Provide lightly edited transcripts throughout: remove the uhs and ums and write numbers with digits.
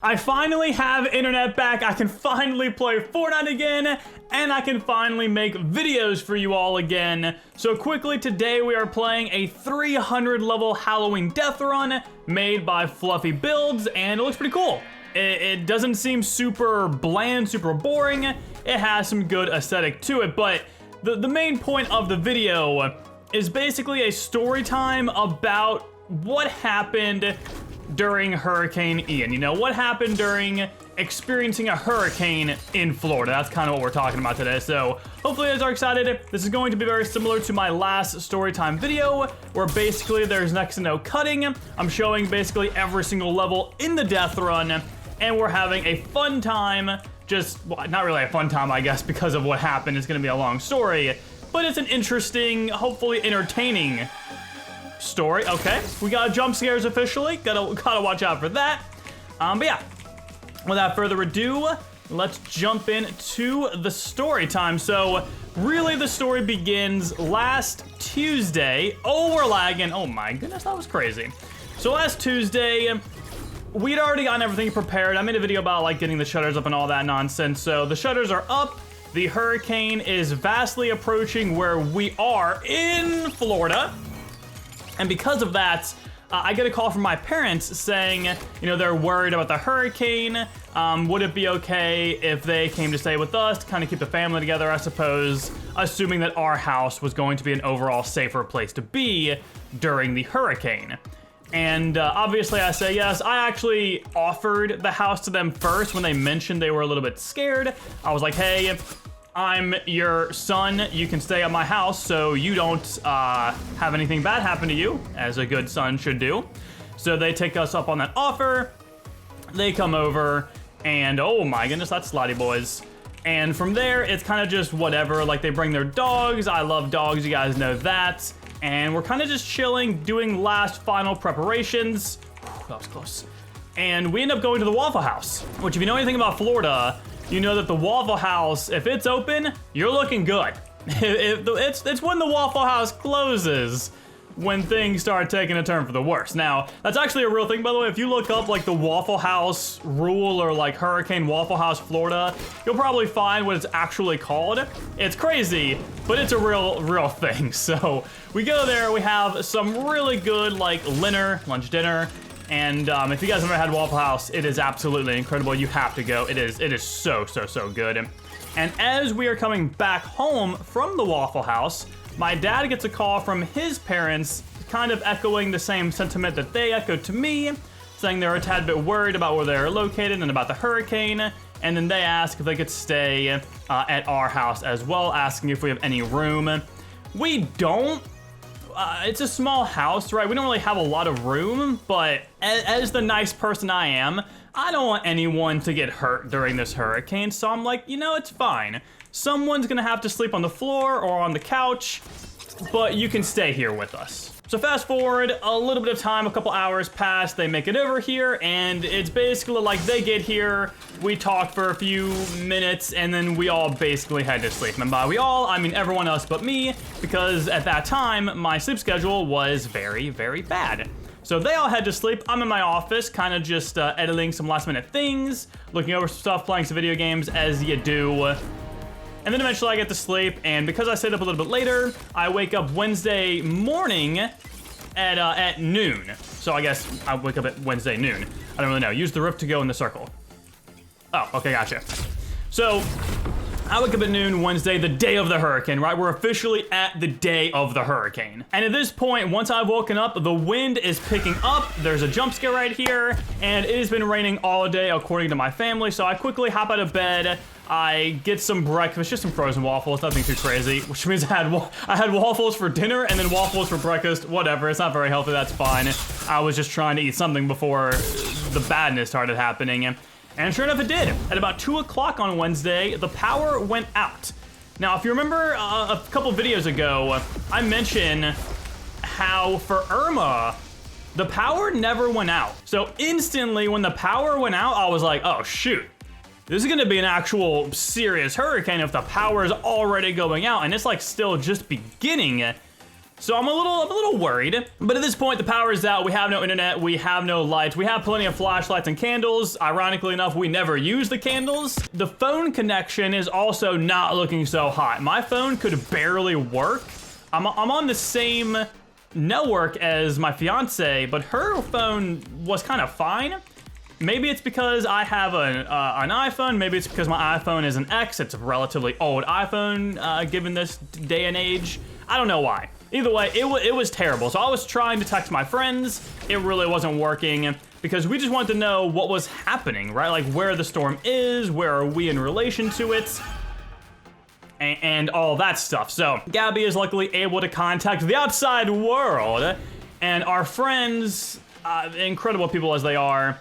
I finally have internet back, I can finally play Fortnite again, and I can finally make videos for you all again. So quickly, today we are playing a 300 level Halloween death run made by Fluffy Builds, and it looks pretty cool. It doesn't seem super bland, super boring. It has some good aesthetic to it, but the main point of the video is basically a story time about what happened during Hurricane Ian. You know, what happened during experiencing a hurricane in Florida. That's kind of what we're talking about today. So hopefully you guys are excited. This is going to be very similar to my last storytime video, where basically there's next to no cutting. I'm showing basically every single level in the death run, and we're having a fun time. Just, well, not really a fun time, I guess, because of what happened. It's gonna be a long story, but it's an interesting, hopefully entertaining story. Okay, we got jump scares officially. Gotta watch out for that. But yeah, without further ado, let's jump into the story time. So really the story begins last Tuesday. Oh, we're lagging. Oh my goodness, that was crazy. So last Tuesday, we'd already gotten everything prepared. I made a video about like getting the shutters up and all that nonsense. So the shutters are up. The hurricane is vastly approaching where we are in Florida. And because of that, I get a call from my parents saying, you know, they're worried about the hurricane. Would it be okay if they came to stay with us to kind of keep the family together, I suppose, assuming that our house was going to be an overall safer place to be during the hurricane. And obviously I say yes. I actually offered the house to them first when they mentioned they were a little bit scared. I was like, hey, I'm your son, you can stay at my house so you don't have anything bad happen to you, as a good son should do. So they take us up on that offer, they come over, and oh my goodness, that's slotty boys. And from there, it's kind of just whatever, like they bring their dogs, I love dogs, you guys know that. And we're kind of just chilling, doing last final preparations. Whew, that was close. And we end up going to the Waffle House, which if you know anything about Florida, you know that the Waffle House, if it's open, you're looking good. It's when the Waffle House closes when things start taking a turn for the worse. Now, that's actually a real thing, by the way. If you look up like the Waffle House rule or like Hurricane Waffle House Florida, you'll probably find what it's actually called. It's crazy, but it's a real thing. So we go there, we have some really good like lunch dinner. And if you guys have never had Waffle House, it is absolutely incredible. You have to go. It is so good. And as we are coming back home from the Waffle House, my dad gets a call from his parents, kind of echoing the same sentiment that they echoed to me, saying they're a tad bit worried about where they're located and about the hurricane. And then they ask if they could stay at our house as well, asking if we have any room. We don't. It's a small house, right? We don't really have a lot of room, but as the nice person I am, I don't want anyone to get hurt during this hurricane, so I'm like, you know, it's fine. Someone's gonna have to sleep on the floor or on the couch, but you can stay here with us. So fast forward a little bit of time, a couple hours pass, they make it over here, and it's basically like they get here, we talk for a few minutes, and then we all basically head to sleep. And by we all, I mean everyone else but me, because at that time, my sleep schedule was very bad. So they all head to sleep. I'm in my office, kind of just editing some last minute things, looking over some stuff, playing some video games, as you do. And then eventually I get to sleep, and because I stayed up a little bit later, I wake up Wednesday morning at noon. So I guess I wake up at Wednesday noon. I don't really know. Use the roof to go in the circle. Oh, okay, gotcha. So I wake up at noon Wednesday, the day of the hurricane, right? We're officially at the day of the hurricane. And at this point, once I've woken up, the wind is picking up. There's a jump scare right here, and it has been raining all day according to my family. So I quickly hop out of bed. I get some breakfast, just some frozen waffles, nothing too crazy, which means I had waffles for dinner and then waffles for breakfast, whatever, it's not very healthy, that's fine. I was just trying to eat something before the badness started happening, and sure enough it did. At about 2 o'clock on Wednesday, the power went out. Now, if you remember a couple videos ago, I mentioned how for Irma, the power never went out. So instantly when the power went out, I was like, oh shoot. This is gonna be an actual serious hurricane if the power is already going out, and it's like still just beginning. So I'm a little worried, but at this point the power is out. We have no internet, we have no lights, we have plenty of flashlights and candles. Ironically enough, we never use the candles. The phone connection is also not looking so hot. My phone could barely work. I'm on the same network as my fiance, but her phone was kind of fine. Maybe it's because I have an iPhone. Maybe it's because my iPhone is an X. It's a relatively old iPhone given this day and age. I don't know why. Either way, it was terrible. So I was trying to text my friends. It really wasn't working because we just wanted to know what was happening, right? Like where the storm is, where are we in relation to it, and all that stuff. So Gabby is luckily able to contact the outside world, and our friends, incredible people as they are,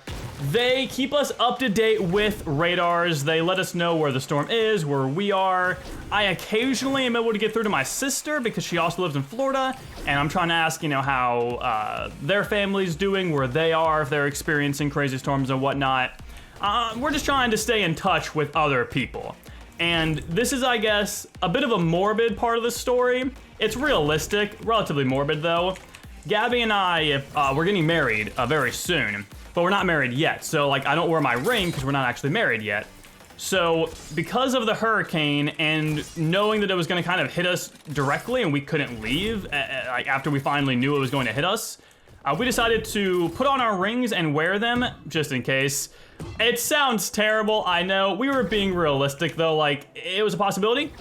they keep us up to date with radars. They let us know where the storm is, where we are. I occasionally am able to get through to my sister because she also lives in Florida, and I'm trying to ask, you know, how their family's doing, where they are, if they're experiencing crazy storms and whatnot. We're just trying to stay in touch with other people. And this is, I guess, a bit of a morbid part of the story. It's realistic, relatively morbid though. Gabby and I, we're getting married very soon. But we're not married yet, so like I don't wear my ring because we're not actually married yet. So because of the hurricane and knowing that it was going to kind of hit us directly and we couldn't leave like after we finally knew it was going to hit us, we decided to put on our rings and wear them just in case. It sounds terrible, I know. We were being realistic though, like it was a possibility.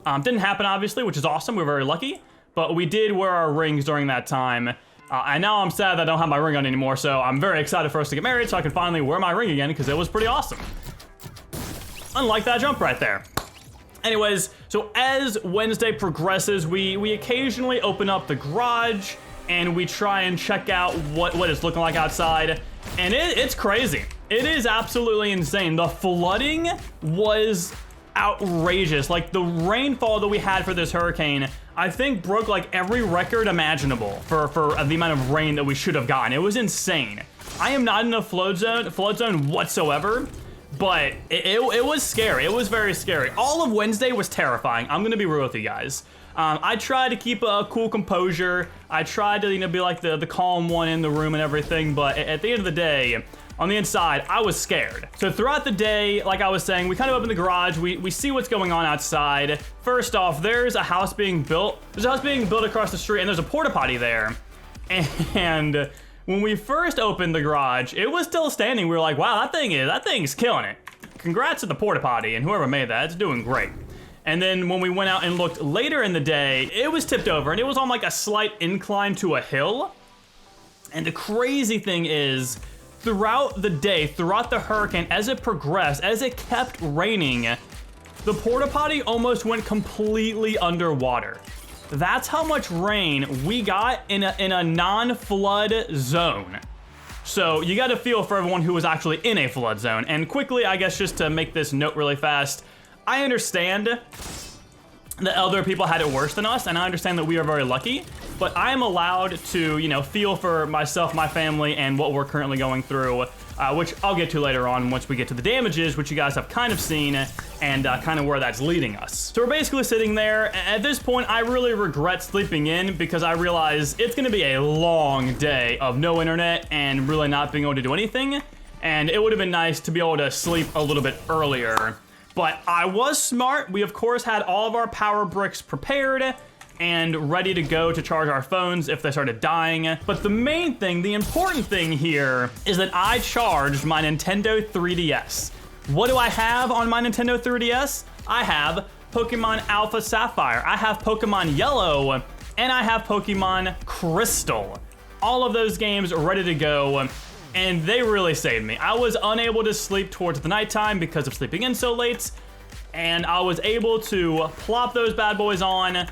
Didn't happen obviously, which is awesome. We're very lucky, but we did wear our rings during that time. And now I'm sad that I don't have my ring on anymore, so I'm very excited for us to get married so I can finally wear my ring again because it was pretty awesome. Unlike that jump right there. Anyways, so as Wednesday progresses, we occasionally open up the garage and we try and check out what it's looking like outside. And it's crazy. It is absolutely insane. The flooding was outrageous. Like the rainfall that we had for this hurricane, I think broke like every record imaginable for the amount of rain that we should have gotten. It was insane. I am not in a flood zone whatsoever, but it was scary. It was very scary. All of Wednesday was terrifying. I'm gonna be real with you guys. I tried to keep a cool composure. I tried to, you know, be like the calm one in the room and everything, but at the end of the day, on the inside, I was scared. So throughout the day, like I was saying, we kind of open the garage, we see what's going on outside. First off, there's a house being built. There's a house being built across the street and there's a porta potty there. And when we first opened the garage, it was still standing. We were like, wow, that thing's killing it. Congrats to the porta potty and whoever made that, it's doing great. And then when we went out and looked later in the day, it was tipped over and it was on like a slight incline to a hill. And the crazy thing is, throughout the day, throughout the hurricane, as it progressed, as it kept raining, the porta potty almost went completely underwater. That's how much rain we got in a non-flood zone. So you got to feel for everyone who was actually in a flood zone. And quickly, I guess just to make this note really fast, I understand that other people had it worse than us, and I understand that we are very lucky, but I am allowed to, you know, feel for myself, my family, and what we're currently going through, which I'll get to later on once we get to the damages, which you guys have kind of seen, and kind of where that's leading us. So we're basically sitting there. At this point, I really regret sleeping in because I realize it's gonna be a long day of no internet and really not being able to do anything, and it would have been nice to be able to sleep a little bit earlier. But I was smart. We, of course, had all of our power bricks prepared and ready to go to charge our phones if they started dying. But the main thing, the important thing here, is that I charged my Nintendo 3DS. What do I have on my Nintendo 3DS? I have Pokemon Alpha Sapphire, I have Pokemon Yellow, and I have Pokemon Crystal. All of those games are ready to go. And they really saved me. I was unable to sleep towards the nighttime because of sleeping in so late, and I was able to plop those bad boys on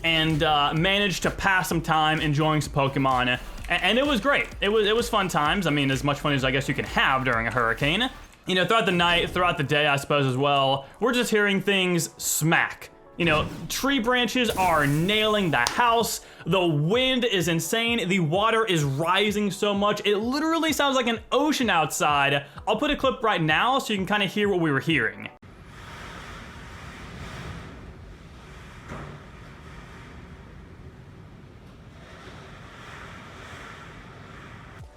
and manage to pass some time enjoying some Pokemon, and it was great. It was fun times. I mean, as much fun as I guess you can have during a hurricane. You know, throughout the night, throughout the day, I suppose as well, we're just hearing things smack. You know, tree branches are nailing the house. The wind is insane. The water is rising so much. It literally sounds like an ocean outside. I'll put a clip right now so you can kind of hear what we were hearing.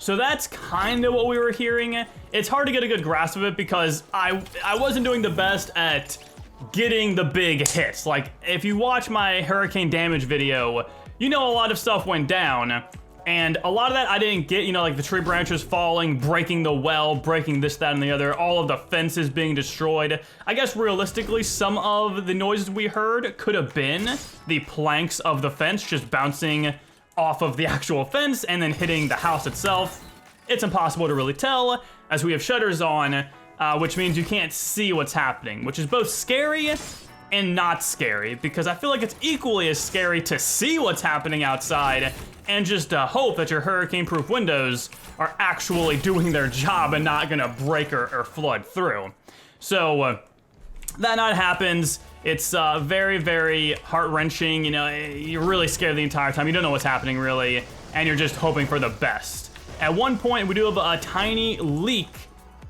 So that's kind of what we were hearing. It's hard to get a good grasp of it because I wasn't doing the best at getting the big hits. Like, if you watch my hurricane damage video, you know a lot of stuff went down. And a lot of that I didn't get, you know, like the tree branches falling, breaking the well, breaking this, that, and the other, all of the fences being destroyed. I guess realistically, some of the noises we heard could have been the planks of the fence just bouncing off of the actual fence and then hitting the house itself. It's impossible to really tell as we have shutters on, which means you can't see what's happening, which is both scary and not scary, because I feel like it's equally as scary to see what's happening outside and just hope that your hurricane-proof windows are actually doing their job and not gonna break or flood through. So that night happens. It's very, very heart-wrenching. You know, you're really scared the entire time. You don't know what's happening, really, and you're just hoping for the best. At one point, we do have a tiny leak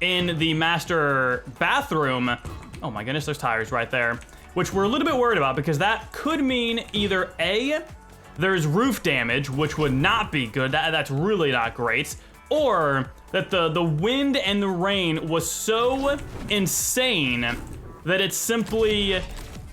in the master bathroom. Oh my goodness, there's tires right there, which we're a little bit worried about because that could mean either A, there's roof damage, which would not be good. That's really not great. Or that the wind and the rain was so insane that it simply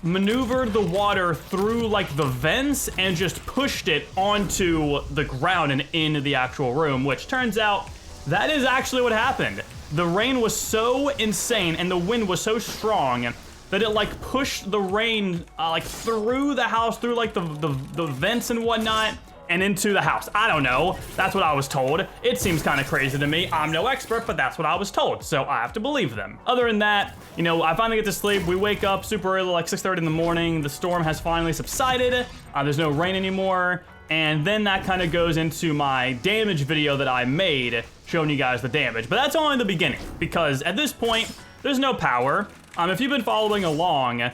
maneuvered the water through like the vents and just pushed it onto the ground and into the actual room, which turns out that is actually what happened. The rain was so insane and the wind was so strong that it like pushed the rain like through the house, through like the vents and whatnot, and into the house. I don't know. That's what I was told. It seems kind of crazy to me. I'm no expert, but that's what I was told, so I have to believe them. Other than that, you know, I finally get to sleep. We wake up super early, like 6:30 in the morning. The storm has finally subsided. There's no rain anymore. And then that kind of goes into my damage video that I made, showing you guys the damage. But that's only the beginning, because at this point, there's no power. If you've been following along,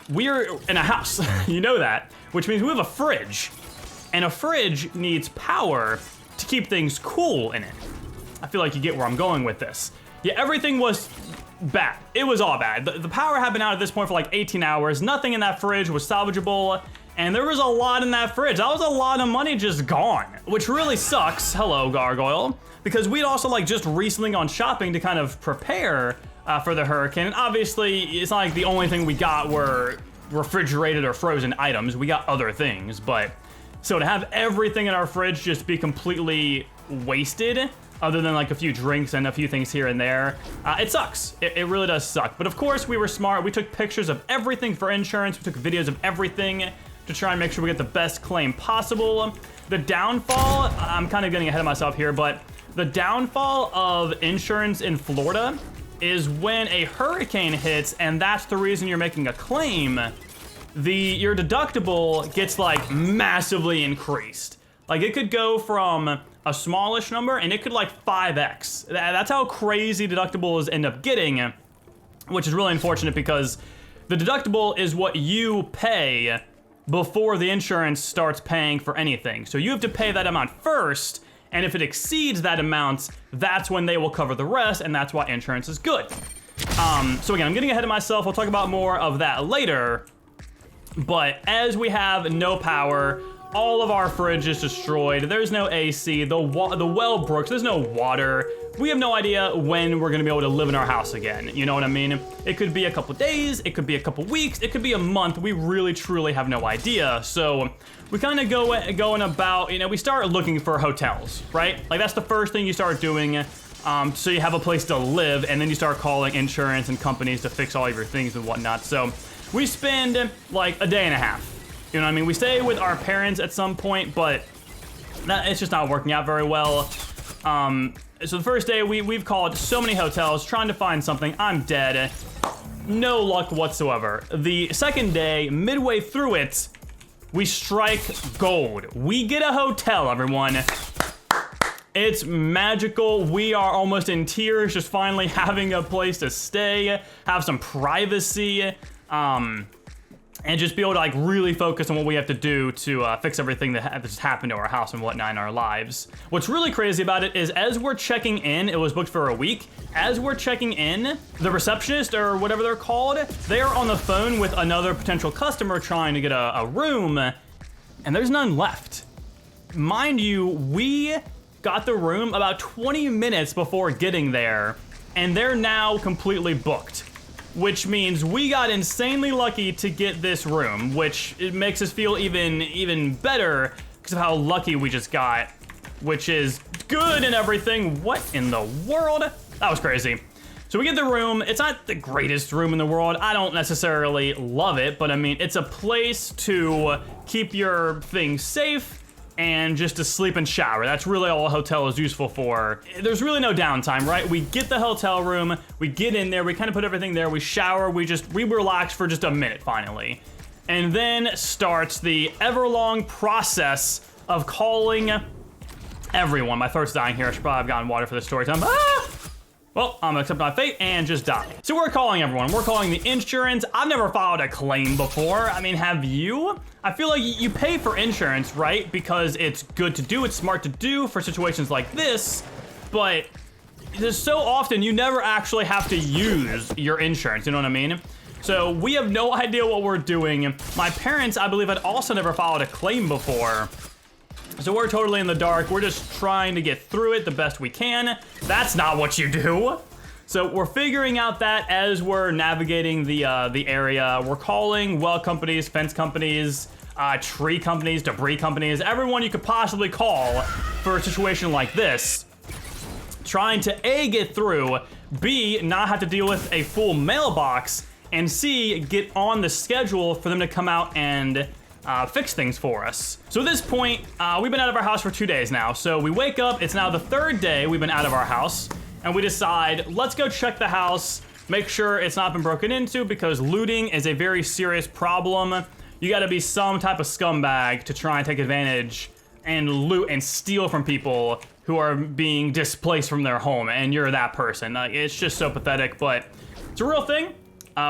we're in a house, you know that, which means we have a fridge. And a fridge needs power to keep things cool in it. I feel like you get where I'm going with this. Yeah, everything was bad. It was all bad. The power had been out at this point for like 18 hours. Nothing in that fridge was salvageable. And there was a lot in that fridge. That was a lot of money just gone, which really sucks. Hello, Gargoyle. Because we'd also like just recently gone shopping to kind of prepare for the hurricane. And obviously, it's not like the only thing we got were refrigerated or frozen items. We got other things, but so to have everything in our fridge just be completely wasted, other than like a few drinks and a few things here and there, it sucks. It really does suck. But of course, we were smart. We took pictures of everything for insurance. We took videos of everything to try and make sure we get the best claim possible. The downfall, I'm kind of getting ahead of myself here, but the downfall of insurance in Florida is when a hurricane hits and that's the reason you're making a claim, your deductible gets like massively increased. Like it could go from a smallish number and it could like 5x. That's how crazy deductibles end up getting, which is really unfortunate because the deductible is what you pay before the insurance starts paying for anything. So you have to pay that amount first, and if it exceeds that amount, that's when they will cover the rest, and that's why insurance is good. So again, I'm getting ahead of myself. We'll talk about more of that later. But as we have no power, all of our fridge is destroyed. There's no AC, the well broke, so there's no water. We have no idea when we're gonna be able to live in our house again. You know what I mean? It could be a couple days, it could be a couple weeks, it could be a month. We really, truly have no idea. So we kind of going about, you know, we start looking for hotels, right? Like that's the first thing you start doing. So you have a place to live, and then you start calling insurance and companies to fix all of your things and whatnot. So we spend like a day and a half. You know what I mean? We stay with our parents at some point, but it's just not working out very well. So the first day, we've called so many hotels trying to find something. I'm dead. No luck whatsoever. The second day, midway through it, we strike gold. We get a hotel, everyone. It's magical. We are almost in tears just finally having a place to stay, have some privacy, and just be able to like really focus on what we have to do to fix everything that just happened to our house and whatnot in our lives. What's really crazy about it is as we're checking in, it was booked for a week. As we're checking in, the receptionist or whatever they're called, they are on the phone with another potential customer trying to get a room, and there's none left. Mind you, we got the room about 20 minutes before getting there, and they're now completely booked. Which means we got insanely lucky to get this room, which it makes us feel even better because of how lucky we just got, which is good and everything. What in the world? That was crazy. So we get the room. It's not the greatest room in the world. I don't necessarily love it, but I mean, it's a place to keep your things safe and just to sleep and shower. That's really all a hotel is useful for. There's really no downtime, right? We get the hotel room, we get in there, we kind of put everything there, we shower, we relax for just a minute finally. And then starts the ever-long process of calling everyone. My throat's dying here. I should probably have gotten water for this story time. Ah! Well, I'm gonna accept my fate and just die. So we're calling everyone. We're calling the insurance. I've never filed a claim before. I mean, have you? I feel like you pay for insurance, right? Because it's good to do, it's smart to do for situations like this, but there's so often you never actually have to use your insurance, you know what I mean? So we have no idea what we're doing. My parents, I believe, had also never filed a claim before. So we're totally in the dark. We're just trying to get through it the best we can. That's not what you do. So we're figuring out that as we're navigating the area. We're calling well companies, fence companies, tree companies, debris companies, everyone you could possibly call for a situation like this. Trying to A, get through, B, not have to deal with a full mailbox, and C, get on the schedule for them to come out and fix things for us. So at this point, we've been out of our house for 2 days now. So we wake up, it's now the third day we've been out of our house, and we decide, let's go check the house, make sure it's not been broken into, because looting is a very serious problem. You gotta be some type of scumbag to try and take advantage and loot and steal from people who are being displaced from their home, and you're that person. It's just so pathetic, but it's a real thing,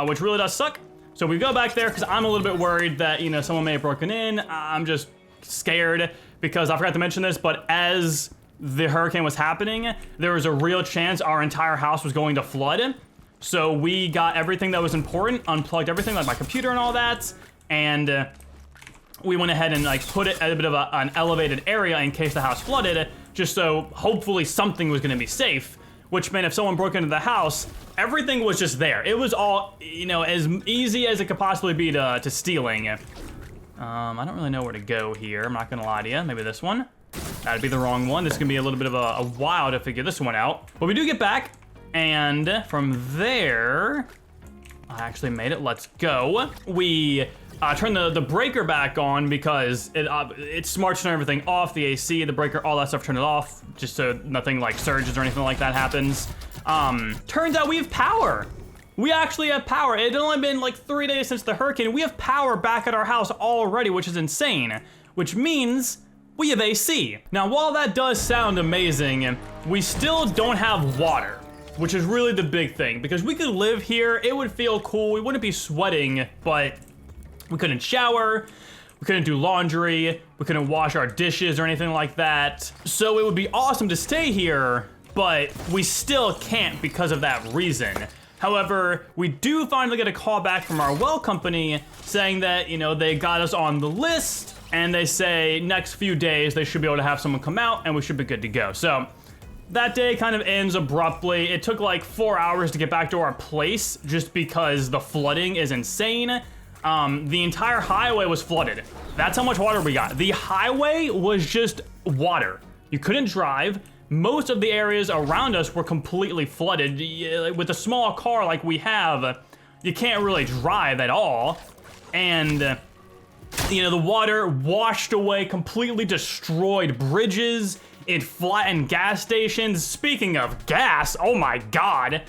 which really does suck. So we go back there because I'm a little bit worried that, you know, someone may have broken in. I'm just scared because I forgot to mention this, but as the hurricane was happening, there was a real chance our entire house was going to flood. So we got everything that was important, unplugged everything, like my computer and all that, and we went ahead and like put it at a bit of an elevated area in case the house flooded, just so hopefully something was going to be safe. Which meant if someone broke into the house, everything was just there. It was all, you know, as easy as it could possibly be to stealing. I don't really know where to go here. I'm not gonna lie to you. Maybe this one. That'd be the wrong one. This is gonna be a little bit of a while to figure this one out. But we do get back, and from there, I actually made it. Let's go. We turn the breaker back on because it's smart to turn everything off, the AC, the breaker, all that stuff, turn it off, just so nothing like surges or anything like that happens. Turns out we have power. We actually have power. It had only been like 3 days since the hurricane. We have power back at our house already, which is insane, which means we have AC. Now, while that does sound amazing, we still don't have water, which is really the big thing, because we could live here, it would feel cool, we wouldn't be sweating, but we couldn't shower, we couldn't do laundry, we couldn't wash our dishes or anything like that. So it would be awesome to stay here, but we still can't because of that reason. However, we do finally get a call back from our well company saying that, you know, they got us on the list, and they say next few days they should be able to have someone come out and we should be good to go. So that day kind of ends abruptly. It took like 4 hours to get back to our place just because the flooding is insane. The entire highway was flooded. That's how much water we got. The highway was just water. You couldn't drive. Most of the areas around us were completely flooded. With a small car like we have, you can't really drive at all. And, you know, the water washed away, completely destroyed bridges. It flattened gas stations. Speaking of gas, oh my God.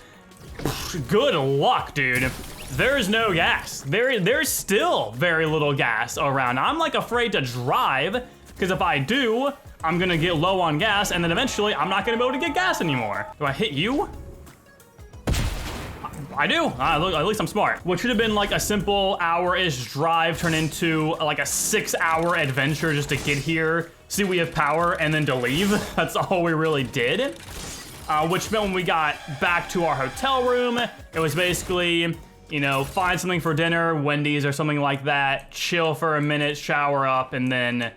Good luck, dude. There's no gas. There's still very little gas around. I'm like afraid to drive because if I do, I'm gonna get low on gas and then eventually I'm not gonna be able to get gas anymore. Do I hit you? I do. At least I'm smart. What should have been like a simple hour-ish drive turned into like a 6-hour adventure just to get here, see we have power, and then to leave. That's all we really did. Which meant when we got back to our hotel room, it was basically, you know, find something for dinner, Wendy's or something like that, chill for a minute, shower up, and then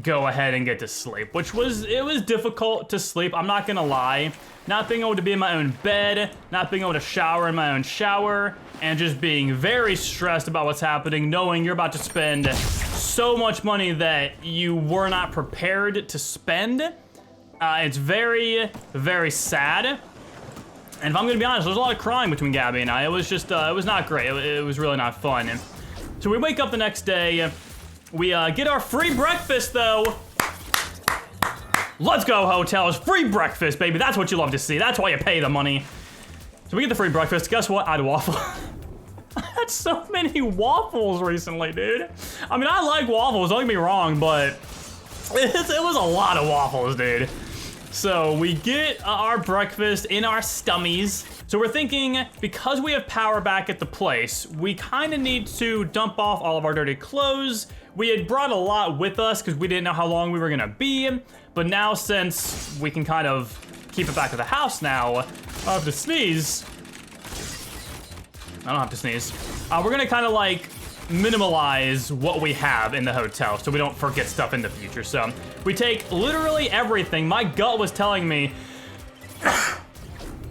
go ahead and get to sleep, which was, it was difficult to sleep. I'm not gonna lie. Not being able to be in my own bed, not being able to shower in my own shower, and just being very stressed about what's happening, knowing you're about to spend so much money that you were not prepared to spend. It's very, very sad. And if I'm gonna be honest, there's a lot of crying between Gabby and I. It was just, it was not great. It was really not fun. So we wake up the next day, we get our free breakfast though. Let's go, hotels. Free breakfast, baby. That's what you love to see. That's why you pay the money. So we get the free breakfast. Guess what? I had a waffle. I had so many waffles recently, dude. I mean, I like waffles, don't get me wrong, but it was a lot of waffles, dude. So we get our breakfast in our stummies. So we're thinking, because we have power back at the place, we kind of need to dump off all of our dirty clothes. We had brought a lot with us because we didn't know how long we were gonna be. But now, since we can kind of keep it back at the house now, I have to sneeze. I don't have to sneeze. We're gonna kind of like minimalize what we have in the hotel so we don't forget stuff in the future. So we take literally everything. My gut was telling me,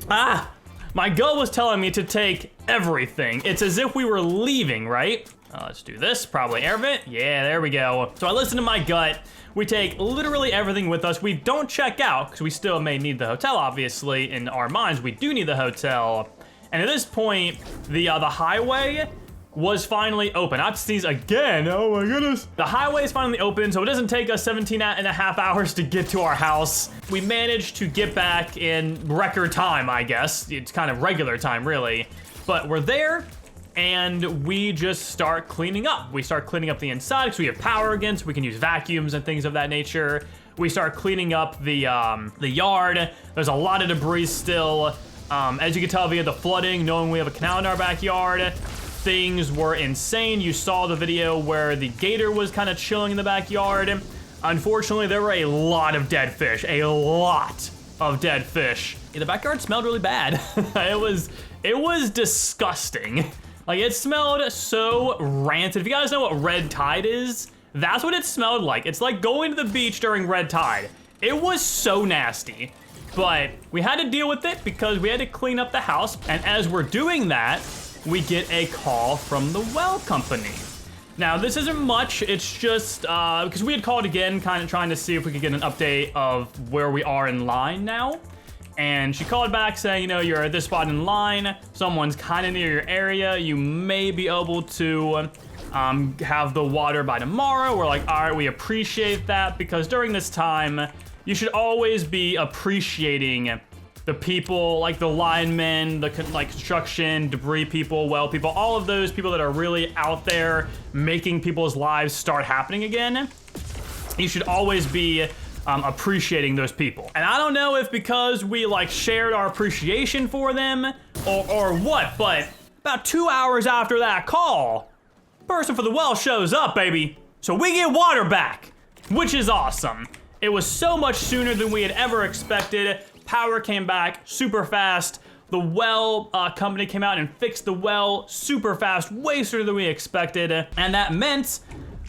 my gut was telling me to take everything. It's as if we were leaving, right? Let's do this, probably air vent. Yeah, there we go. So I listened to my gut. We take literally everything with us. We don't check out because we still may need the hotel, obviously. In our minds, we do need the hotel. And at this point, the highway was finally open. I have to sneeze again. Oh my goodness. The highway is finally open, so it doesn't take us 17 and a half hours to get to our house. We managed to get back in record time, I guess. It's kind of regular time, really. But we're there, and we just start cleaning up. We start cleaning up the inside because we have power again, so we can use vacuums and things of that nature. We start cleaning up the yard. There's a lot of debris still. As you can tell via the flooding, knowing we have a canal in our backyard, things were insane. You saw the video where the gator was kind of chilling in the backyard. Unfortunately, there were a lot of dead fish, a lot of dead fish. The backyard smelled really bad. It was disgusting. Like, it smelled so rancid. If you guys know what red tide is, that's what it smelled like. It's like going to the beach during red tide. It was so nasty. But we had to deal with it because we had to clean up the house. And as we're doing that, we get a call from the well company. Now, this isn't much. It's just because we had called again, kind of trying to see if we could get an update of where we are in line now. And she called back saying, you know, you're at this spot in line. Someone's kind of near your area. You may be able to have the water by tomorrow. We're like, all right, we appreciate that, because during this time, you should always be appreciating the people, like the linemen, the construction, debris people, well people, all of those people that are really out there making people's lives start happening again. You should always be appreciating those people. And I don't know if because we like shared our appreciation for them or what, but about 2 hours after that call, person for the well shows up, baby. So we get water back, which is awesome. It was so much sooner than we had ever expected. Power came back super fast. The well company came out and fixed the well super fast, way sooner than we expected. And that meant,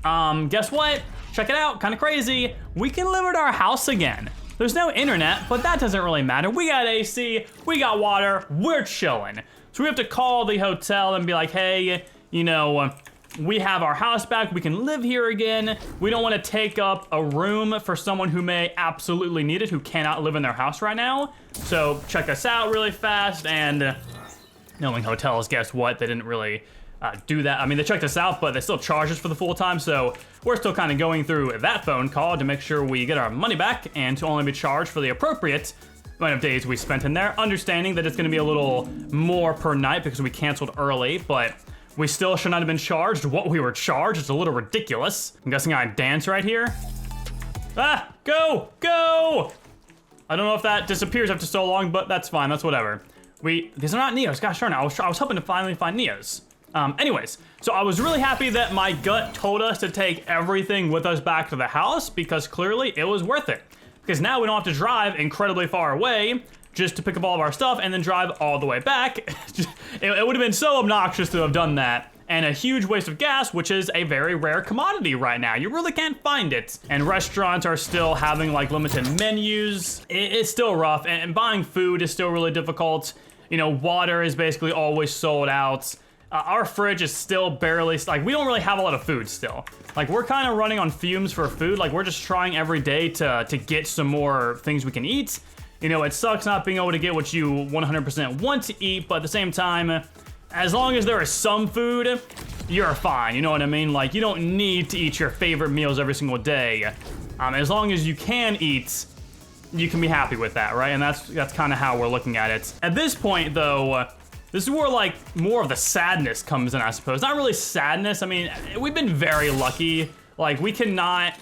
guess what? Check it out, kind of crazy. We can live at our house again. There's no internet, but that doesn't really matter. We got AC, we got water, we're chilling. So we have to call the hotel and be like, hey, you know, we have our house back, we can live here again. We don't want to take up a room for someone who may absolutely need it, who cannot live in their house right now. So check us out really fast. And knowing hotels, guess what? They didn't really do that. I mean, they checked us out, but they still charge us for the full time. So we're still kind of going through that phone call to make sure we get our money back and to only be charged for the appropriate amount of days we spent in there. Understanding that it's going to be a little more per night because we canceled early, but we still should not have been charged what we were charged. It's a little ridiculous. I'm guessing I dance right here. Ah, go, go! I don't know if that disappears after so long, but that's fine, that's whatever. These are not Neos, gosh darn it, I was hoping to finally find Neos. Anyways, so I was really happy that my gut told us to take everything with us back to the house, because clearly it was worth it. Because now we don't have to drive incredibly far away just to pick up all of our stuff and then drive all the way back. It would have been so obnoxious to have done that and a huge waste of gas, which is a very rare commodity right now. You really can't find it. And restaurants are still having like limited menus. It's still rough, and buying food is still really difficult. You know, water is basically always sold out. Our fridge is still barely, like, we don't really have a lot of food still. Like, we're kind of running on fumes for food. Like, we're just trying every day to get some more things we can eat. You know, it sucks not being able to get what you 100% want to eat, but at the same time, as long as there is some food, you're fine, you know what I mean? Like, you don't need to eat your favorite meals every single day. As long as you can eat, you can be happy with that, right? And that's kind of how we're looking at it. At this point, though, this is where, like, more of the sadness comes in, I suppose. Not really sadness. I mean, we've been very lucky. Like, we cannot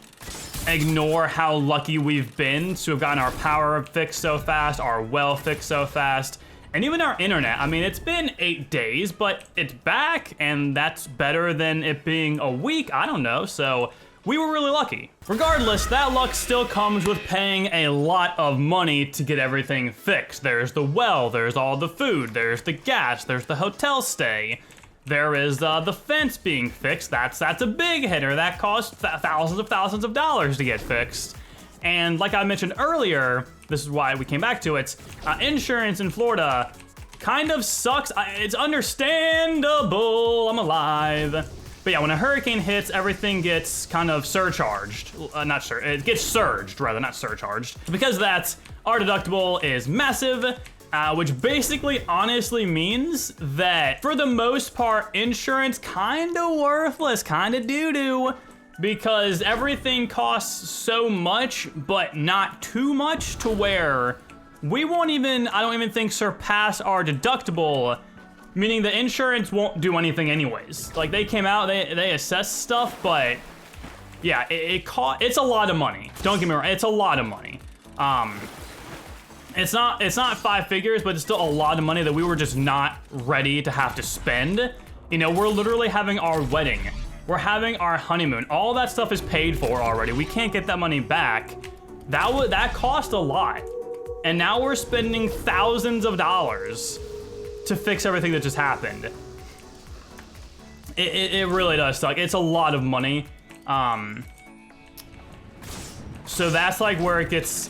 ignore how lucky we've been to have gotten our power fixed so fast, our well fixed so fast, and even our internet. I mean, it's been 8 days, but it's back, and that's better than it being a week. I don't know, so we were really lucky. Regardless, that luck still comes with paying a lot of money to get everything fixed. There's the well, there's all the food, there's the gas, there's the hotel stay. There is the fence being fixed. That's a big hitter. That costs thousands of dollars to get fixed. And like I mentioned earlier, this is why we came back to it, insurance in Florida kind of sucks. It's understandable, I'm alive. But yeah, when a hurricane hits, everything gets kind of surcharged. It gets surged, rather, not surcharged. Because of that, our deductible is massive, which basically honestly means that for the most part, insurance kind of worthless, kind of doo-doo, because everything costs so much, but not too much to where we won't even, I don't even think, surpass our deductible. Meaning the insurance won't do anything anyways. Like, they came out, they assessed stuff, but yeah, it's a lot of money. Don't get me wrong, it's a lot of money. It's not 5 figures, but it's still a lot of money that we were just not ready to have to spend. You know, we're literally having our wedding. We're having our honeymoon. All that stuff is paid for already. We can't get that money back. That cost a lot. And now we're spending thousands of dollars to fix everything that just happened. It really does suck. It's a lot of money. So that's like where it gets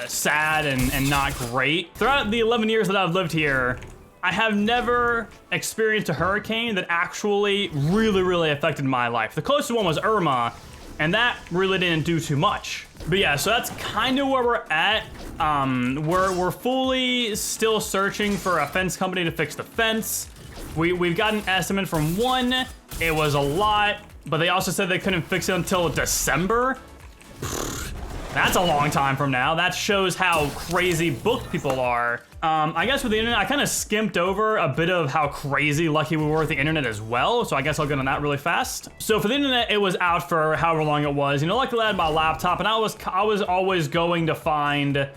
sad and not great. Throughout the 11 years that I've lived here, I have never experienced a hurricane that actually really affected my life. The closest one was Irma, and that really didn't do too much. But yeah, so that's kind of where we're at. We're fully still searching for a fence company to fix the fence. We've got an estimate from one. It was a lot, but they also said they couldn't fix it until December. That's a long time from now. That shows how crazy booked people are. I guess with the internet, I kind of skimped over a bit of how crazy lucky we were with the internet as well, so I guess I'll get on that really fast. So for the internet, it was out for however long it was. You know, luckily I had my laptop, and I was always going to find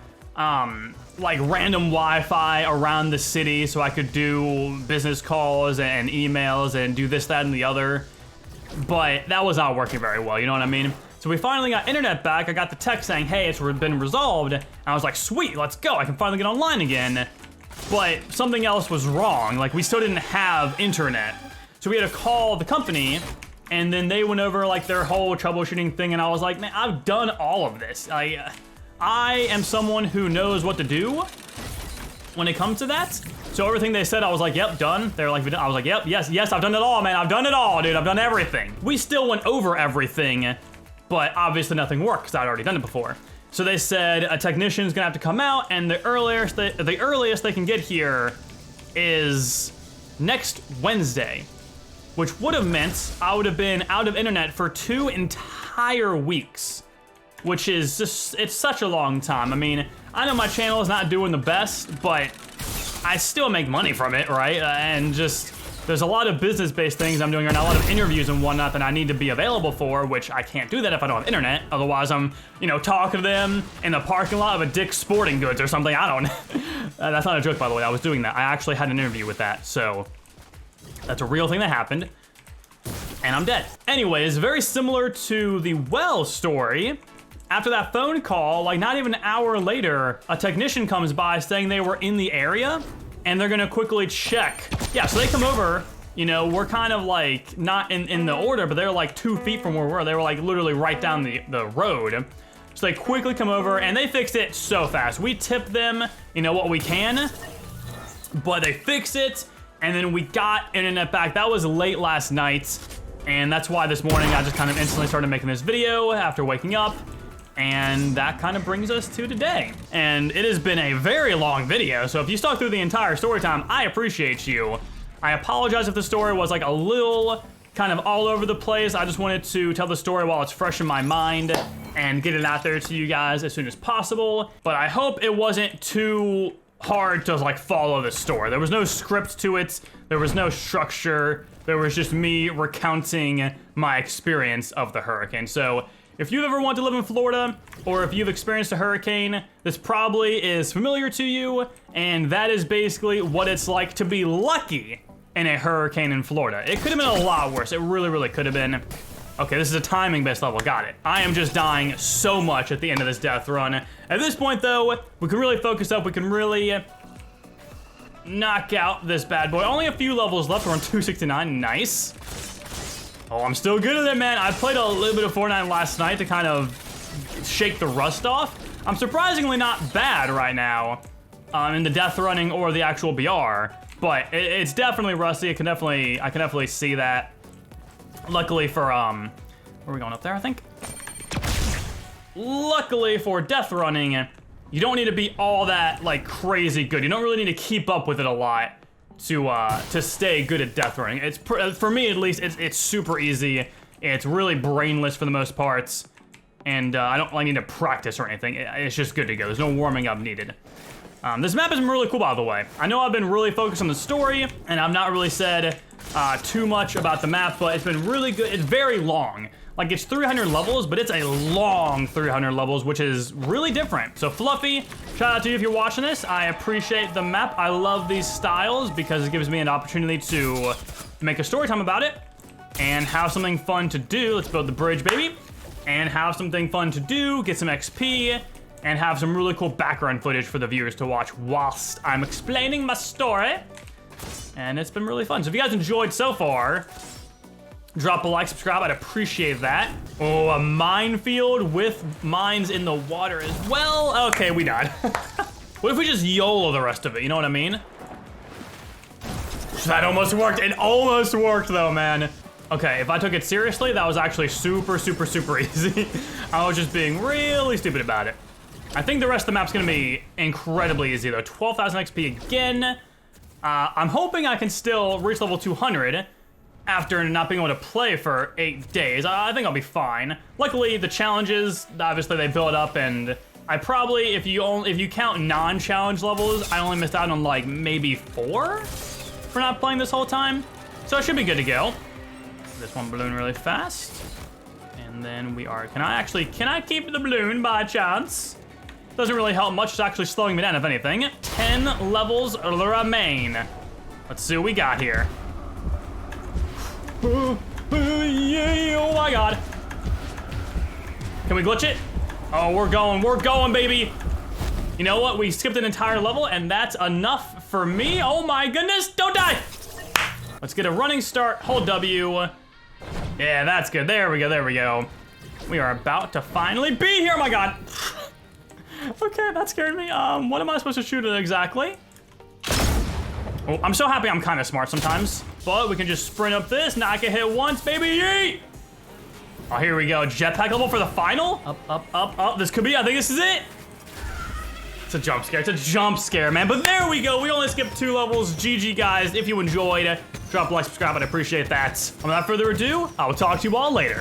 like random Wi-Fi around the city so I could do business calls and emails and do this, that, and the other. But that was not working very well, you know what I mean? So we finally got internet back. I got the text saying, hey, it's been resolved. And I was like, sweet, let's go. I can finally get online again. But something else was wrong. Like, we still didn't have internet. So we had to call the company, and then they went over like their whole troubleshooting thing, and I was like, man, I've done all of this. I am someone who knows what to do when it comes to that. So everything they said, I was like, yep, done. They're like, I was like, yep, yes, I've done it all, man. I've done it all, dude. I've done everything. We still went over everything, but obviously nothing worked because I'd already done it before. So they said a technician's gonna have to come out, and the earliest they can get here is next Wednesday, which would have meant I would have been out of internet for 2 entire weeks, which is just, it's such a long time. I mean, I know my channel is not doing the best, but I still make money from it, right? And just, there's a lot of business-based things I'm doing right now, a lot of interviews and whatnot that I need to be available for, which I can't do that if I don't have internet. Otherwise, I'm, you know, talking to them in the parking lot of a Dick's Sporting Goods or something. I don't know. That's not a joke, by the way. I was doing that. I actually had an interview with that, so that's a real thing that happened. And I'm dead. Anyways, very similar to the well story. After that phone call, like not even an hour later, a technician comes by saying they were in the area and they're gonna quickly check. Yeah, so they come over you know, we're kind of like not in the order, but they're like 2 feet from where we were. They were like literally right down the road. So they quickly come over and they fixed it so fast. We tipped them, you know, what we can, but they fixed it. And then we got internet back. That was late last night. And that's why this morning I just kind of instantly started making this video after waking up. And that kind of brings us to today. And it has been a very long video. So if you stuck through the entire story time, I appreciate you. I apologize if the story was like a little kind of all over the place. I just wanted to tell the story while it's fresh in my mind and get it out there to you guys as soon as possible. But I hope it wasn't too hard to like follow the story. There was no script to it. There was no structure. There was just me recounting my experience of the hurricane. So if you've ever wanted to live in Florida, or if you've experienced a hurricane, this probably is familiar to you, and that is basically what it's like to be lucky in a hurricane in Florida. It could have been a lot worse. It really, really could have been. Okay, this is a timing-based level, got it. I am just dying so much at the end of this death run. At this point, though, we can really focus up. We can really knock out this bad boy. Only a few levels left. We're on 269, nice. Oh, I'm still good at it, man. I played a little bit of Fortnite last night to kind of shake the rust off. I'm surprisingly not bad right now in the death running or the actual BR, but it's definitely rusty. I can definitely see that. Luckily for, where are we going, up there, I think? Luckily for death running, you don't need to be all that, like, crazy good. You don't really need to keep up with it a lot to stay good at death running. It's, for me at least, it's super easy. It's really brainless for the most parts. And I don't need to practice or anything. It's just good to go. There's no warming up needed. This map has been really cool, by the way. I know I've been really focused on the story, and I've not really said too much about the map, but it's been really good. It's very long. Like, it's 300 levels, but it's a long 300 levels, which is really different. So, Fluffy, shout out to you if you're watching this. I appreciate the map. I love these styles because it gives me an opportunity to make a story time about it and have something fun to do. Let's build the bridge, baby. And have something fun to do, get some XP, and have some really cool background footage for the viewers to watch whilst I'm explaining my story. And it's been really fun. So if you guys enjoyed so far, drop a like, subscribe, I'd appreciate that. Oh, a minefield with mines in the water as well. Okay, we died. What if we just YOLO the rest of it, you know what I mean? That almost worked. It almost worked though, man. Okay, if I took it seriously, that was actually super, super, super easy. I was just being really stupid about it. I think the rest of the map's gonna be incredibly easy though. 12,000 XP again. I'm hoping I can still reach level 200 after not being able to play for 8 days. I think I'll be fine. Luckily, the challenges, obviously they build up, and I probably, if you count non-challenge levels, I only missed out on like maybe 4 for not playing this whole time. So I should be good to go. This one balloon really fast. And then we are, can I keep the balloon by chance? Doesn't really help much, it's actually slowing me down if anything. 10 levels remain. Let's see what we got here. Oh my God. Can we glitch it? Oh, we're going, baby. You know what, we skipped an entire level and that's enough for me. Oh my goodness, don't die. Let's get a running start, hold W. Yeah, that's good. There we go. We are about to finally be here. Oh my God. Okay, that scared me. What am I supposed to shoot at exactly? Oh, I'm so happy I'm kind of smart sometimes. But we can just sprint up this, knock it hit once, baby, yeet! Oh, here we go. Jetpack level for the final. Up. This could be, I think this is it. It's a jump scare, man. But there we go. We only skipped 2 levels. GG, guys. If you enjoyed, drop a like, subscribe. I'd appreciate that. Without further ado, I will talk to you all later.